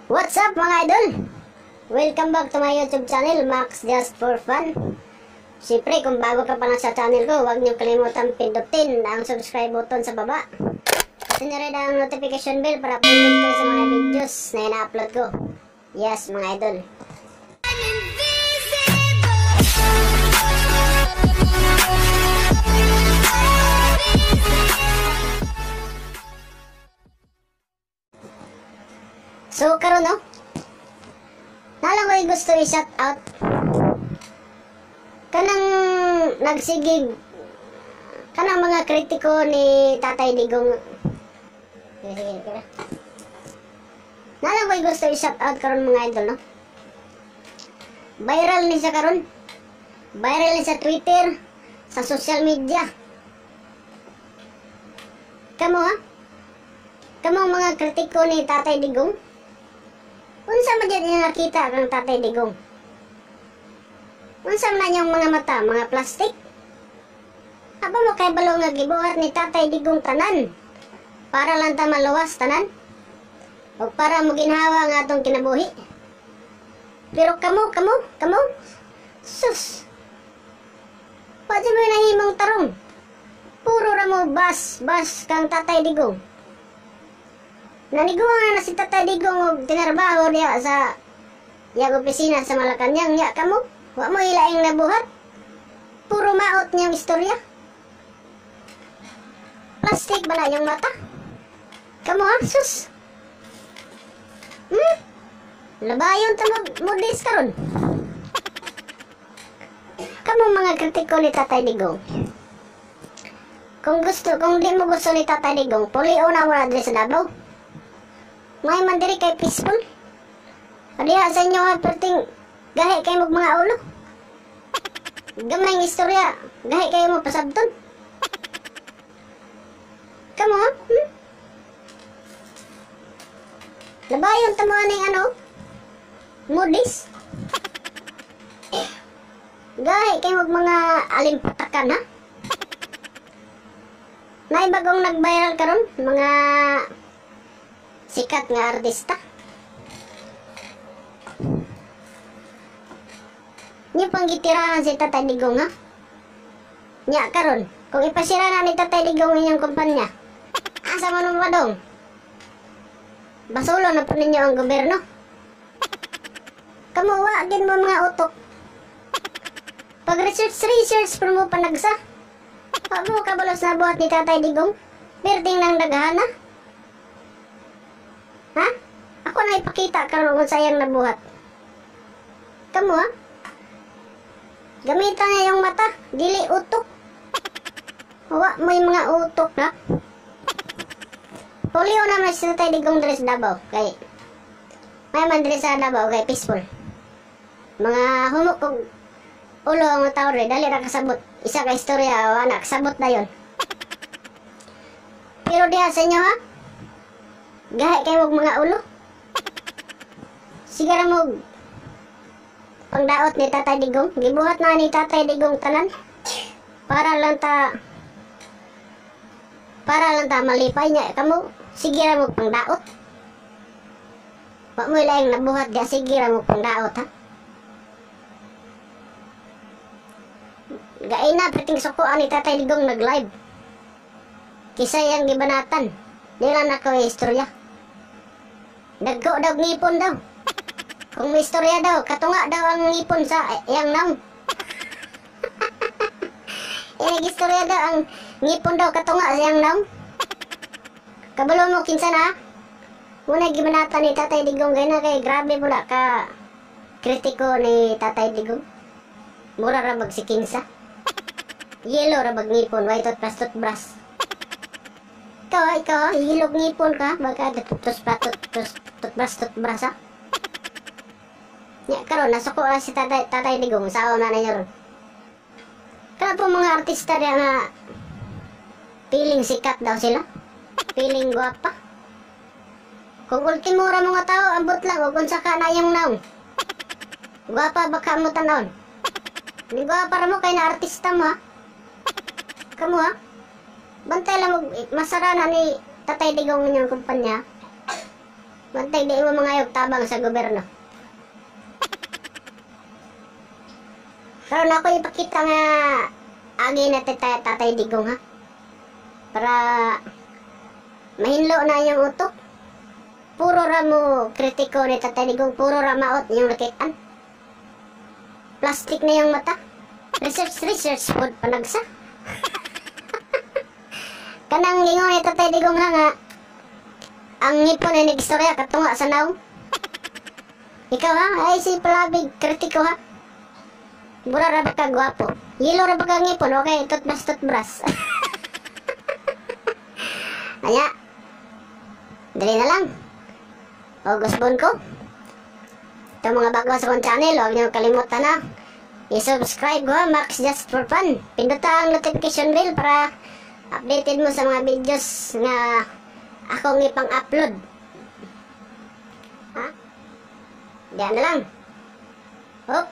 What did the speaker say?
What's up mga idol? Welcome back to my YouTube channel, Max Just For Fun. Siyempre, kung bago ka pa lang sa channel ko, huwag niyo kalimutan pindutin ang subscribe button sa baba. At rin ang notification bell para updated kayo sa mga videos na ina-upload ko. Yes mga idol. So karon no, nalang ko'y gusto i-shout out kanang nagsigig kanang mga kritiko ni Tatay Digong. Nalang ko'y gusto i-shout out karon mga idol no. Viral ni siya karon. Viral ni sa Twitter, sa social media. Kamo ha? Kamo mga kritiko ni Tatay Digong. Unsa man dyan yung nakita kang Tatay Digong? Unsa man yung mga mata, mga plastic? Aba mo kay balo nga gibuhat ni Tatay Digong tanan? Para lang ta maluwas tanan? O para mo ginhawa nga atong kinabuhi? Pero kamo, sus! Pwede mo nahimong tarong? Puro ra mo bas kang Tatay Digong. Naniguan na si Tatay Digong og tinarbaho diya sa iyang opisina sa Malacañang. Ya kamo, wa mo ilaing nabuhat. Puro maot niyang istorya. Plastic ba na yung mata? Kamo ha, sus. Labayon ta modis karon. Kamo mga kritiko ni Tatay Digong. Kung di mo gusto ni Tatay Digong, puliw na wala diri sa Davao. May mandiri kay peaceful. Adiha sa inyo ang perting gahe kayo mag mga ulo. Gamay ng istorya, gahe kayo mo pasabton. Kamo ha? Labayon tamuan ng ano? Modis. Gahe kayo mag mga alimpatakan ha? May bagong nag-viral karon mga sikat nga artista. Niyo pang gitirahan si Tatay Digong ha? Nya karon, kung ipasira na ni Tatay Digong inyong kumpanya, asa mo nung padong? Basulo na po ninyo ang gobyerno. Kamuwa din mo mga utok. Pag research pa mo panagsa. Pag mo kabalos na buhat ni Tatay Digong, berding ng daghan ha? Ha? Ako na ipakita karon kung sayang nabuhat. Kamu ha? Gamitan niya yung mata, dili utok. Wa may mga utok na. Polio naman si Tatay Digong diri sa Davao kay may man diri sa Davao kay peaceful. Mga humok og ulo ang tao rin, dali ra kasabot. Isa ka istorya, wala kasabot na yon. Pero diha sa inyo ha? Gahe kayo mga ulo. Sigara mo pangdaot ni Tatay Digong. Gibuhat na ni Tatay Digong tanan. Para lang ta malipay niya. Kamu, sigara mo pangdaot. Wa mo ilang nabuhat diya, sigara mo pangdaot ha. Gaina perting sukuan ni Tatay Digong nag-live. Kisa yang gibanatan. Di lang ako istorya. Dagko daw ngipon daw. Kung may istorya daw, katunga daw ang ngipon sa iyang naong. Istorya daw ang ngipon daw katunga sa iyang naong. Kabalo mo kinsa na. Muna gibanatan ni Tatay Digong gayna kay grabe pula ka kritiko ni Tatay Digong. Mura ra bag si kinsa. Yellow ra bag ngipon, white toothbrush. Ikaw, hilog ngipon ka, baka toothbrush ha? Nya, karon nasuko na si Tatay Digong, sao na ninyo ron. Kaya po mga artista diya nga, piling sikat daw sila, piling guwapa. Kung ultimo ra mga tao, ambot lang, o kung saka na yung naong. Guwapa baka mo tanawon. Ni guwapa ra mo, kay na artista mo ha. Kamu ha? Bantay lang masara na ni Tatay Digong ninyong kumpanya. Mantay di mo mangayog tabang sa gobyerno. Karon ako ipakita nga agi na tatay Digong ha. Para mahinlo na yung utok. Puro ra mo kritiko ni Tatay Digong, puro ra maot yung nakitaan. Plastic na yung mata. Research food panagsa. Kanang lingon ni Tatay Digong nga ang ngipon ay nag-istorya katunga sa naong. Ikaw ha, ay si Palabig, kritiko ha. Mura ra ba ka gwapo? Yelo ra ba ka ngipon? Okay, tutbras. Aya, dali na lang. August Bon ko. Ito mga bago sa kong channel, huwag niyo kalimutan na i-subscribe ko ha, Max Just For Fun. Pinduta ang notification bell para updated mo sa mga videos nga akong ipang-upload. Ha? Diyan na lang. Oh.